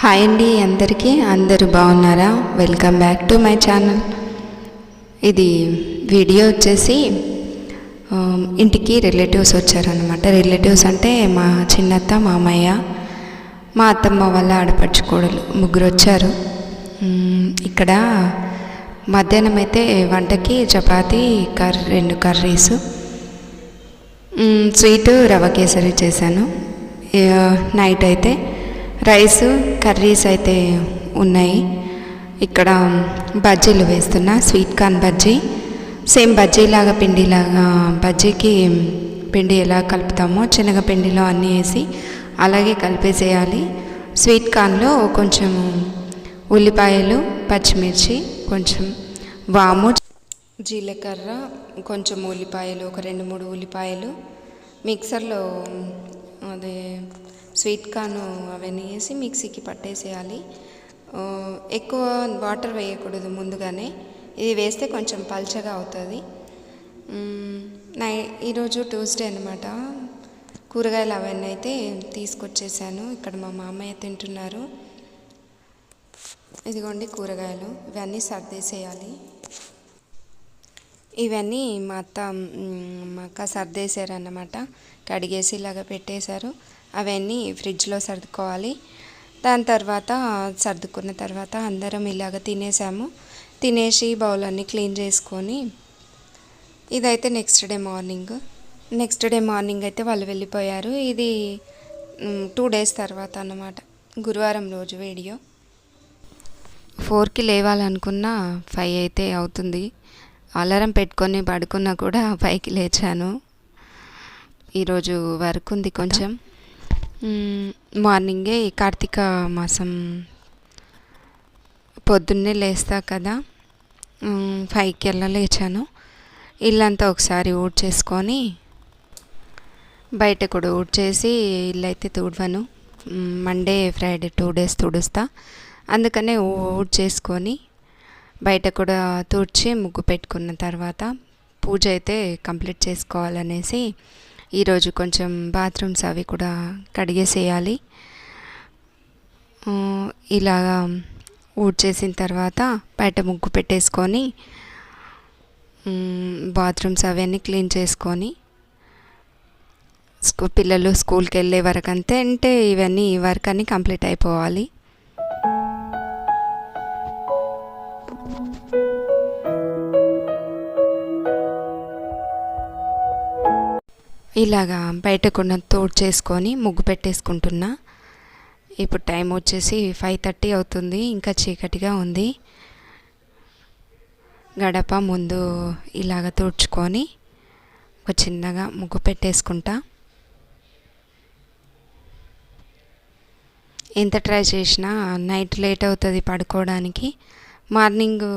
Hi అండి, అందరూ బాగున్నారా? Welcome back to my channel. ఇది వీడియో వచ్చేసి ఇంటికి రిలేటివ్స్ వచ్చారనమాట. రిలేటివ్స్ అంటే మా చిన్నత్త, మామయ్య, మా అత్తమ్మ వాళ్ళ ఆడపడుచుకోడలు ముగ్గురు వచ్చారు. ఇక్కడ మధ్యాహ్నం అయితే వంటకి చపాతీ, 2 కర్రీస్, స్వీటు రవ కేసరి చేశాను. నైట్ అయితే రైస్, కర్రీస్ అయితే ఉన్నాయి. ఇక్కడ బజ్జీలు వేస్తున్నా, స్వీట్ కార్న్ బజ్జీ. సేమ్ బజ్జీలాగా పిండిలాగా, బజ్జీకి పిండి ఎలా కలుపుతామో శనగపిండిలో అన్నీ వేసి అలాగే కలిపేసేయాలి. స్వీట్ కార్న్లో కొంచెం ఉల్లిపాయలు, పచ్చిమిర్చి, కొంచెం వాము, జీలకర్ర, కొంచెం ఉల్లిపాయలు, ఒక 2-3 ఉల్లిపాయలు మిక్సర్లో అదే స్వీట్ కార్న్ అవన్నీ వేసి మిక్సీకి పట్టేసేయాలి. ఎక్కువ వాటర్ వేయకూడదు ముందుగానే, ఇది వేస్తే కొంచెం పల్చగా అవుతుంది. ఈరోజు ట్యూస్డే అనమాట. కూరగాయలు అవన్నీ అయితే తీసుకొచ్చేసాను. ఇక్కడ మా మామయ్య తింటున్నారు. ఇదిగోండి కూరగాయలు, ఇవన్నీ సర్దేసేయాలి. ఇవన్నీ మా అక్క సర్దేశారన్నమాట. కడిగేసి ఇలాగ పెట్టేశారు. అవన్నీ ఫ్రిడ్జ్లో సర్దుకోవాలి. దాని తర్వాత సర్దుకున్న తర్వాత అందరం ఇలాగ తినేసాము. తినేసి బౌల్ అన్నీ క్లీన్ చేసుకొని, ఇదైతే నెక్స్ట్ డే మార్నింగ్ అయితే వాళ్ళు వెళ్ళిపోయారు. ఇది 2 days తర్వాత అన్నమాట. గురువారం రోజు వీడియో. 4కి లేవాలనుకున్నా 5 అయితే అవుతుంది. అలారం పెట్టుకొని పడుకున్నా కూడా 5కి లేచాను. ఈరోజు వర్క్ ఉంది కొంచెం. మార్నింగే కార్తీక మాసం పొద్దున్నే లేస్తా కదా, 5కి అలా లేచాను. ఇల్లంతా ఒకసారి ఊడ్చేసుకొని, బయట కూడా ఊడ్చేసి, ఇల్లు అయితే తుడవను. మండే, ఫ్రైడే 2 days తుడుస్తా. అందుకనే ఊడ్చేసుకొని బయట కూడా తుడిచి ముగ్గు పెట్టుకున్న తర్వాత పూజ అయితే కంప్లీట్ చేసుకోవాలనేసి ఈరోజు కొంచెం బాత్రూమ్స్ అవి కూడా కడిగేసేయాలి. ఇలాగా ఊడ్చేసిన తర్వాత బయట ముగ్గు పెట్టేసుకొని, బాత్రూమ్స్ అవన్నీ క్లీన్ చేసుకొని, పిల్లలు స్కూల్కి వెళ్ళే వరకు అంటే ఇవన్నీ వర్క్ అన్నీ కంప్లీట్ అయిపోవాలి. ఇలాగా బయట కూడా తోడు చేసుకొని ముగ్గు పెట్టేసుకుంటున్నా. ఇప్పుడు టైం వచ్చేసి 5:30 అవుతుంది. ఇంకా చీకటిగా ఉంది. గడప ముందు ఇలాగ తుడుచుకొని ఒక చిన్నగా ముగ్గు పెట్టేసుకుంటా. ఎంత ట్రై చేసినా నైట్ లేట్ అవుతుంది పడుకోవడానికి. మార్నింగ్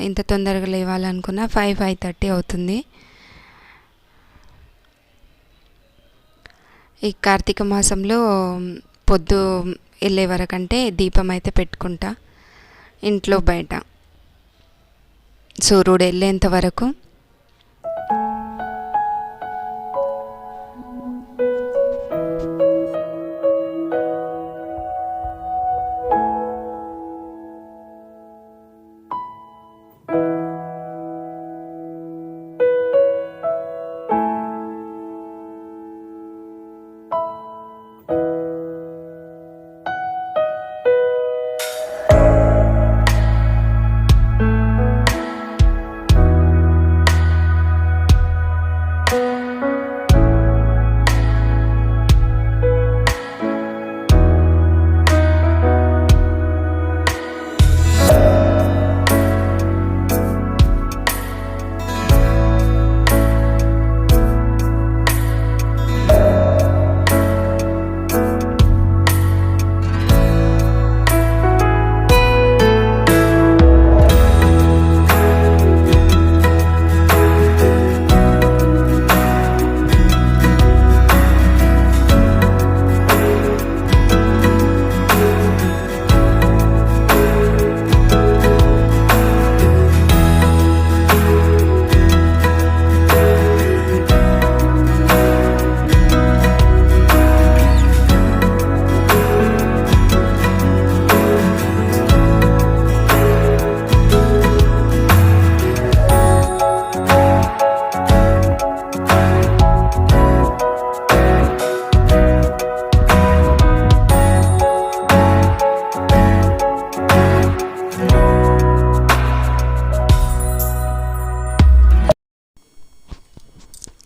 ఎంత తొందరగా లేవాలనుకున్నా 5:30 అవుతుంది. ఈ కార్తీక మాసంలో పొద్దు వెళ్ళే వరకంటే దీపం అయితే పెట్టుకుంటా ఇంట్లో బయట, సూర్యుడు వెళ్ళేంత వరకు.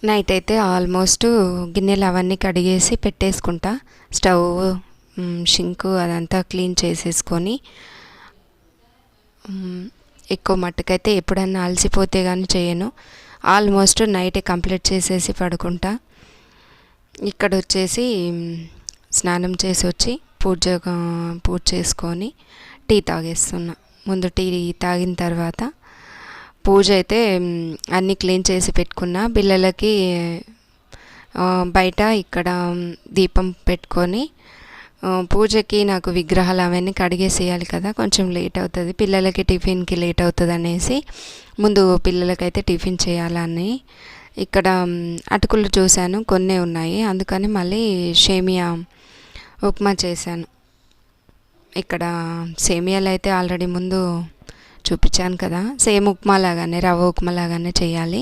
నైట్ అయితే ఆల్మోస్ట్ గిన్నెలు అవన్నీ కడిగేసి పెట్టేసుకుంటా. స్టవ్, షింకు అదంతా క్లీన్ చేసేసుకొని, ఎక్కువ మట్టుకైతే ఎప్పుడన్నా అలసిపోతే కానీ చేయను. ఆల్మోస్ట్ నైటే కంప్లీట్ చేసేసి పడుకుంటా. ఇక్కడ వచ్చేసి స్నానం చేసి వచ్చి పూజ చేసుకొని టీ తాగేస్తున్నా. ముందు టీ తాగిన తర్వాత పూజ అయితే అన్నీ క్లీన్ చేసి పెట్టుకున్నా. పిల్లలకి బయట ఇక్కడ దీపం పెట్టుకొని, పూజకి నాకు విగ్రహాలు అవన్నీ కడిగేసేయాలి కదా, కొంచెం లేట్ అవుతుంది. పిల్లలకి టిఫిన్కి లేట్ అవుతుంది అనేసి ముందు పిల్లలకైతే టిఫిన్ చేయాలని ఇక్కడ అటుకులు చూశాను, కొన్నే ఉన్నాయి. అందుకని మళ్ళీ సేమియా ఉప్మా చేశాను. ఇక్కడ సేమియాలు అయితే ఆల్రెడీ ముందు చూపించాను కదా, సేమ్ ఉప్మా లాగానే, రవ్వ ఉప్మా లాగానే చేయాలి.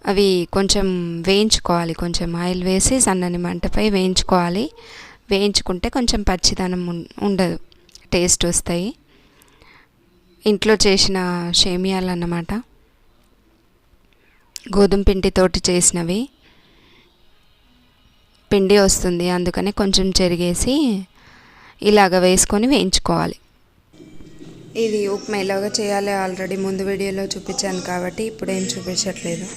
అవి కొంచెం వేయించుకోవాలి, కొంచెం ఆయిల్ వేసి సన్నని మంటపై వేయించుకోవాలి. వేయించుకుంటే కొంచెం పచ్చిదనం ఉండదు, టేస్ట్ వస్తాయి. ఇంట్లో చేసిన సేమియాలు అన్నమాట, గోధుమ పిండితోటి చేసినవి. పిండి వస్తుంది, అందుకని కొంచెం చెరిగేసి ఇలాగ వేసుకొని వేయించుకోవాలి. ఇది ఉప్మా ఎలాగో చేయాలి ఆల్రెడీ ముందు వీడియోలో చూపించాను కాబట్టి ఇప్పుడు ఏం చూపించట్లేదు.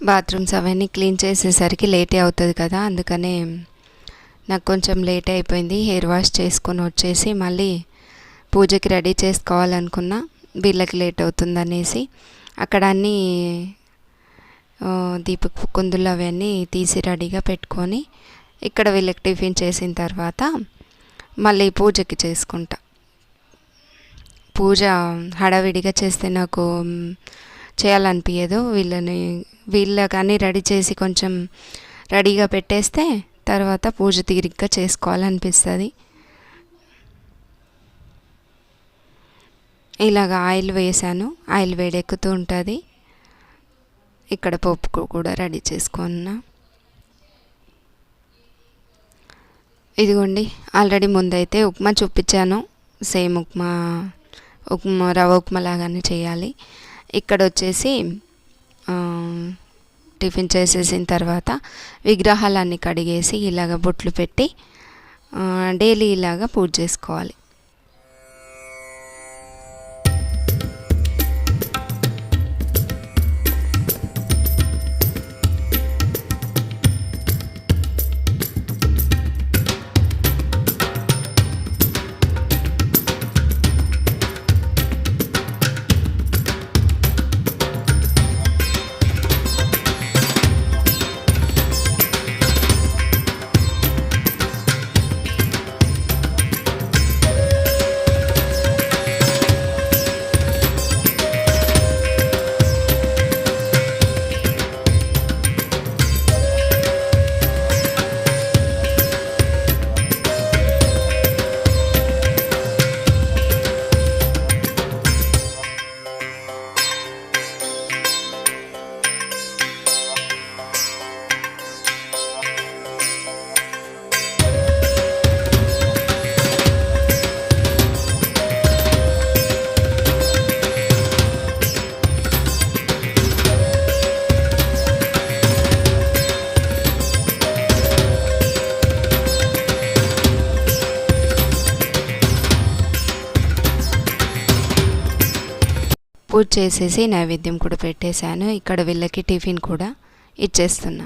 బాత్రూమ్స్ అవన్నీ క్లీన్ చేసేసరికి లేటే అవుతుంది కదా, అందుకనే నాకు కొంచెం లేట్ అయిపోయింది. హెయిర్ వాష్ చేసుకొని వచ్చేసి మళ్ళీ పూజకి రెడీ చేసుకోవాలనుకున్నా, వీళ్ళకి లేట్ అవుతుందనేసి అక్కడ అన్నీ దీపపు కుందులు అవన్నీ తీసి రెడీగా పెట్టుకొని ఇక్కడ వీళ్ళకి టిఫిన్ చేసిన తర్వాత మళ్ళీ పూజకి చేసుకుంటా. పూజ హడావిడిగా చేస్తే నాకు చేయాలనిపించదు. వీళ్ళకి అన్నీ రెడీ చేసి కొంచెం రెడీగా పెట్టేస్తే తర్వాత పూజ తీరిగ్గా చేసుకోవాలనిపిస్తుంది. ఇలాగ ఆయిల్ వేసాను, ఆయిల్ వేడెక్కుతూ ఉంటుంది. ఇక్కడ పప్పు కూడా రెడీ చేసుకున్నా. ఇదిగోండి, ఆల్రెడీ ముందైతే ఉప్మా చూపించాను. సేమ్ ఉప్మా రవ్వ ఉప్మా లాగానే చేయాలి. ఇక్కడ వచ్చేసి టిఫిన్ చేసేసిన తర్వాత విగ్రహాలన్నీ కడిగేసి ఇలాగ బొట్లు పెట్టి డైలీ ఇలాగ పూజ చేసుకోవాలి. పూజ చేసేసి నైవేద్యం కూడా పెట్టేశాను. ఇక్కడ వీళ్ళకి టిఫిన్ కూడా ఇచ్చేస్తున్నా.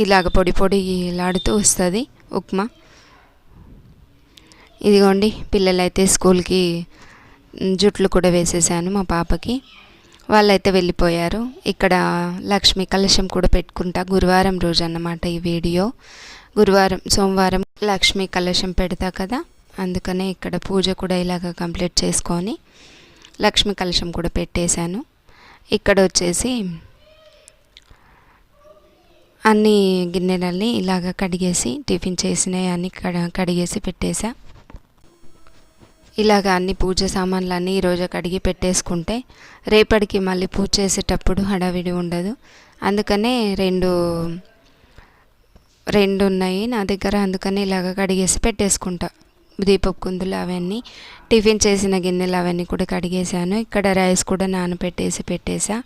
ఇలాగ పొడి పొడిలాడుతూ వస్తుంది ఉప్మా. ఇదిగోండి పిల్లలైతే స్కూల్కి జుట్లు కూడా వేసేసాను మా పాపకి. వాళ్ళైతే వెళ్ళిపోయారు. ఇక్కడ లక్ష్మీ కలశం కూడా పెట్టుకుంటా. గురువారం రోజు అన్నమాట ఈ వీడియో. సోమవారం లక్ష్మీ కలశం పెడతా కదా, అందుకనే ఇక్కడ పూజ కూడా ఇలాగ కంప్లీట్ చేసుకొని లక్ష్మీ కలశం కూడా పెట్టేశాను. ఇక్కడ వచ్చేసి అన్ని గిన్నెలన్నీ ఇలాగ కడిగేసి టిఫిన్ చేసినవి అన్నీ కడిగేసి పెట్టేసా. ఇలాగ అన్ని పూజ సామాన్లు అన్నీ ఈరోజు కడిగి పెట్టేసుకుంటే రేపటికి మళ్ళీ పూజ చేసేటప్పుడు హడావిడి ఉండదు. అందుకనే రెండు ఉన్నాయి నా దగ్గర, అందుకని ఇలాగ కడిగేసి పెట్టేసుకుంటా. దీపపు కుందులు అవన్నీ, టిఫిన్ చేసిన గిన్నెలు అవన్నీ కూడా కడిగేసాను. ఇక్కడ రైస్ కూడా నానబెట్టేసి పెట్టేసా.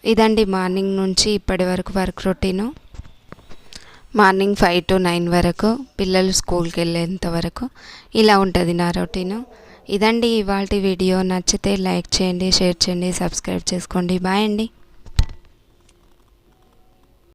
ఇదండి మార్నింగ్ నుంచి ఇప్పటి వరకు వర్క్ రొటీను. మార్నింగ్ 5 to 9 వరకు, పిల్లలు స్కూల్కి వెళ్ళేంత వరకు ఇలా ఉంటుంది నా రొటీను. ఇదండి ఇవాల్టి వీడియో. నచ్చితే లైక్ చేయండి, షేర్ చేయండి, సబ్స్క్రైబ్ చేసుకోండి. బాయ్ అండి.